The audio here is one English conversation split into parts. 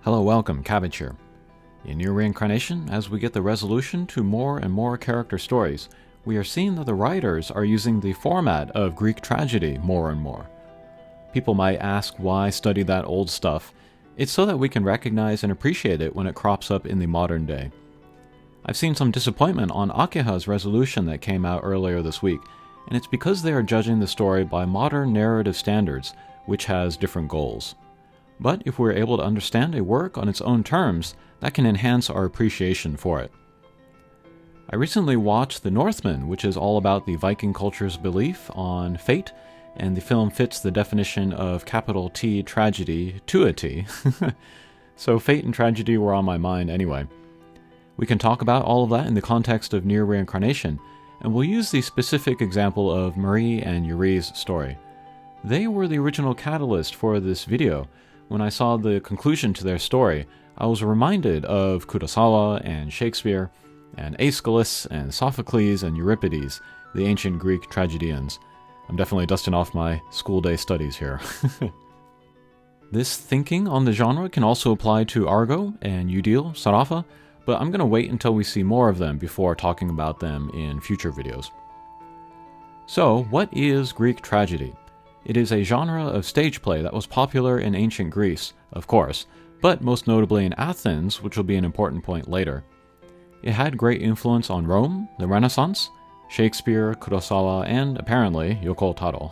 Hello, welcome, Cabbage here. In Nier Reincarnation, as we get the resolution to more and more character stories, we are seeing that the writers are using the format of Greek tragedy more and more. People might ask why study that old stuff. It's so that we can recognize and appreciate it when it crops up in the modern day. I've seen some disappointment on Akiha's resolution that came out earlier this week, and it's because they are judging the story by modern narrative standards, which has different goals. But if we're able to understand a work on its own terms, that can enhance our appreciation for it. I recently watched The Northman, which is all about the Viking culture's belief on fate, and the film fits the definition of capital T tragedy to a T. So fate and tragedy were on my mind anyway. We can talk about all of that in the context of Nier Reincarnation, and we'll use the specific example of Marie and Yurie's story. They were the original catalyst for this video. When I saw the conclusion to their story, I was reminded of Kurosawa and Shakespeare, and Aeschylus and Sophocles and Euripides, the ancient Greek tragedians. I'm definitely dusting off my school day studies here. This thinking on the genre can also apply to Argo and Udil Sarafa, but I'm going to wait until we see more of them before talking about them in future videos. So, what is Greek tragedy? It is a genre of stage play that was popular in ancient Greece, of course, but most notably in Athens, which will be an important point later. It had great influence on Rome, the Renaissance, Shakespeare, Kurosawa, and apparently Yoko Taro.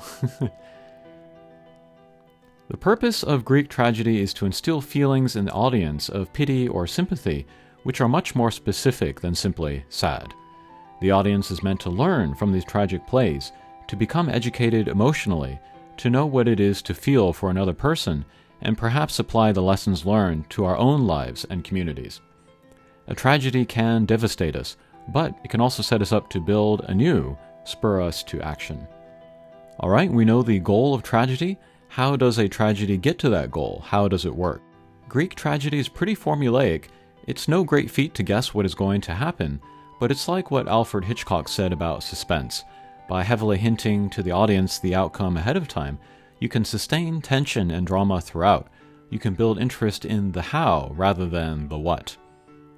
The purpose of Greek tragedy is to instill feelings in the audience of pity or sympathy, which are much more specific than simply sad. The audience is meant to learn from these tragic plays, to become educated emotionally, to know what it is to feel for another person, and perhaps apply the lessons learned to our own lives and communities. A tragedy can devastate us, but it can also set us up to build anew, spur us to action. Alright, we know the goal of tragedy. How does a tragedy get to that goal? How does it work? Greek tragedy is pretty formulaic. It's no great feat to guess what is going to happen, but it's like what Alfred Hitchcock said about suspense. By heavily hinting to the audience the outcome ahead of time, you can sustain tension and drama throughout. You can build interest in the how rather than the what.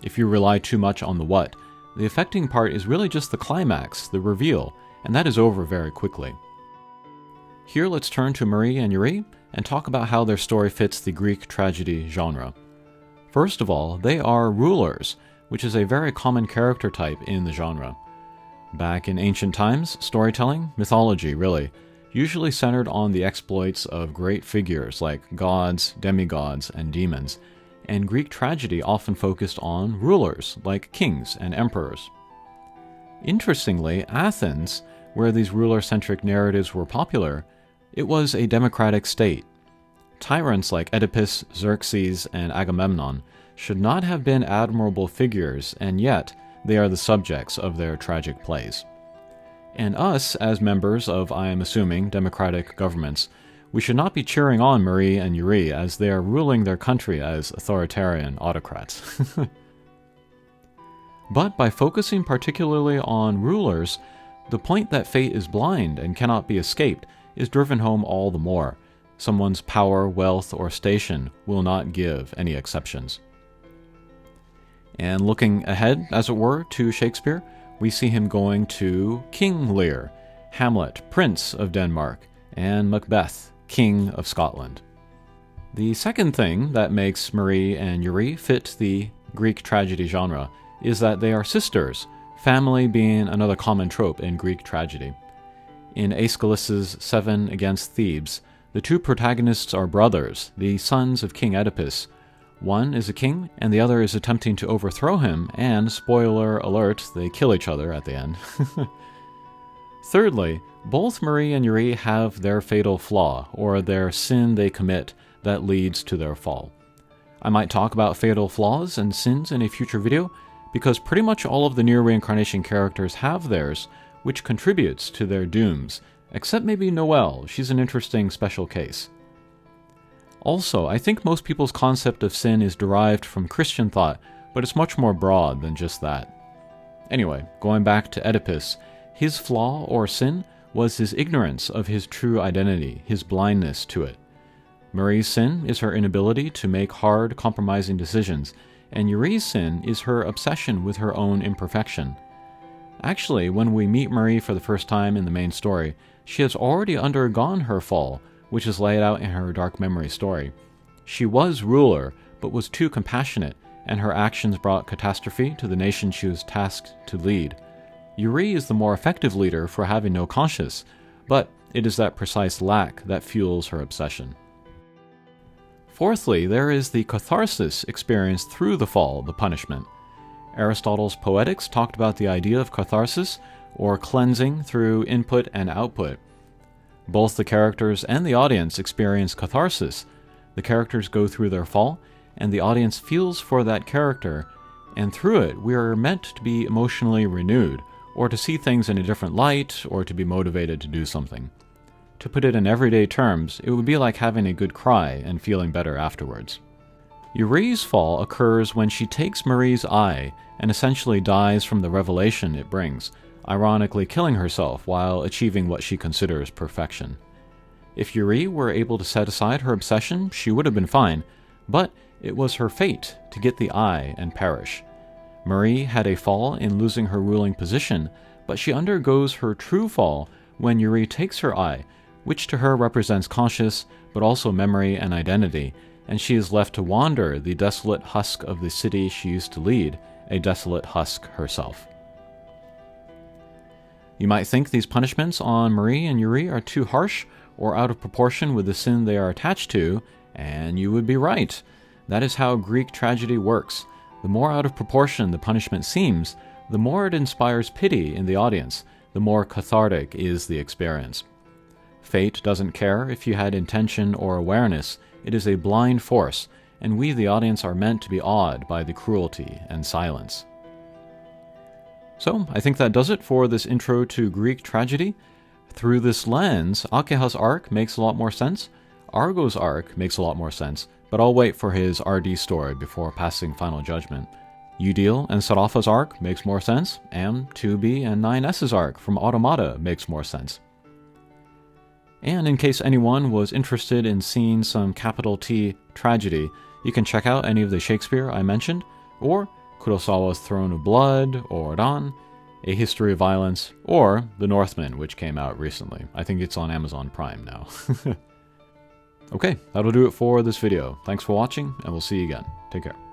If you rely too much on the what, the affecting part is really just the climax, the reveal, and that is over very quickly. Here let's turn to Marie and Yurie and talk about how their story fits the Greek tragedy genre. First of all, they are rulers, which is a very common character type in the genre. Back in ancient times, storytelling, mythology really, usually centered on the exploits of great figures like gods, demigods, and demons, and Greek tragedy often focused on rulers like kings and emperors. Interestingly, Athens, where these ruler-centric narratives were popular, it was a democratic state. Tyrants like Oedipus, Xerxes, and Agamemnon should not have been admirable figures, and yet they are the subjects of their tragic plays. And us, as members of, I am assuming, democratic governments, we should not be cheering on Marie and Yurie as they are ruling their country as authoritarian autocrats. But by focusing particularly on rulers, the point that fate is blind and cannot be escaped is driven home all the more. Someone's power, wealth, or station will not give any exceptions. And looking ahead, as it were, to Shakespeare, we see him going to King Lear, Hamlet, Prince of Denmark, and Macbeth, King of Scotland. The second thing that makes Marie and Yurie fit the Greek tragedy genre is that they are sisters, family being another common trope in Greek tragedy. In Aeschylus's Seven Against Thebes, the two protagonists are brothers, the sons of King Oedipus. One is a king, and the other is attempting to overthrow him, and, spoiler alert, they kill each other at the end. Thirdly, both Marie and Yurie have their fatal flaw, or their sin they commit, that leads to their fall. I might talk about fatal flaws and sins in a future video, because pretty much all of the Nier Reincarnation characters have theirs, which contributes to their dooms, except maybe Noelle. She's an interesting special case. Also, I think most people's concept of sin is derived from Christian thought, but it's much more broad than just that. Anyway, going back to Oedipus, his flaw or sin was his ignorance of his true identity, his blindness to it. Marie's sin is her inability to make hard, compromising decisions, and Yurie's sin is her obsession with her own imperfection. Actually, when we meet Marie for the first time in the main story, she has already undergone her fall, which is laid out in her Dark Memory story. She was ruler, but was too compassionate, and her actions brought catastrophe to the nation she was tasked to lead. Yurie is the more effective leader for having no conscience, but it is that precise lack that fuels her obsession. Fourthly, there is the catharsis experienced through the fall, the punishment. Aristotle's Poetics talked about the idea of catharsis, or cleansing through input and output. Both the characters and the audience experience catharsis. The characters go through their fall, and the audience feels for that character, and through it we are meant to be emotionally renewed, or to see things in a different light, or to be motivated to do something. To put it in everyday terms, it would be like having a good cry and feeling better afterwards. Yurie's fall occurs when she takes Marie's eye and essentially dies from the revelation it brings, ironically killing herself while achieving what she considers perfection. If Yurie were able to set aside her obsession, she would have been fine, but it was her fate to get the eye and perish. Marie had a fall in losing her ruling position, but she undergoes her true fall when Yurie takes her eye, which to her represents conscience, but also memory and identity, and she is left to wander the desolate husk of the city she used to lead, a desolate husk herself. You might think these punishments on Marie and Yurie are too harsh or out of proportion with the sin they are attached to, and you would be right. That is how Greek tragedy works. The more out of proportion the punishment seems, the more it inspires pity in the audience, the more cathartic is the experience. Fate doesn't care if you had intention or awareness. It is a blind force, and we, the audience, are meant to be awed by the cruelty and silence. So, I think that does it for this intro to Greek tragedy. Through this lens, Akeha's arc makes a lot more sense, Argo's arc makes a lot more sense, but I'll wait for his RD story before passing final judgment. Udil and Sarafa's arc makes more sense, and 2B and 9S's arc from Automata makes more sense. And in case anyone was interested in seeing some capital T tragedy, you can check out any of the Shakespeare I mentioned, or Kurosawa's Throne of Blood, or Ran, A History of Violence, or The Northman, which came out recently. I think it's on Amazon Prime now. Okay, that'll do it for this video. Thanks for watching, and we'll see you again. Take care.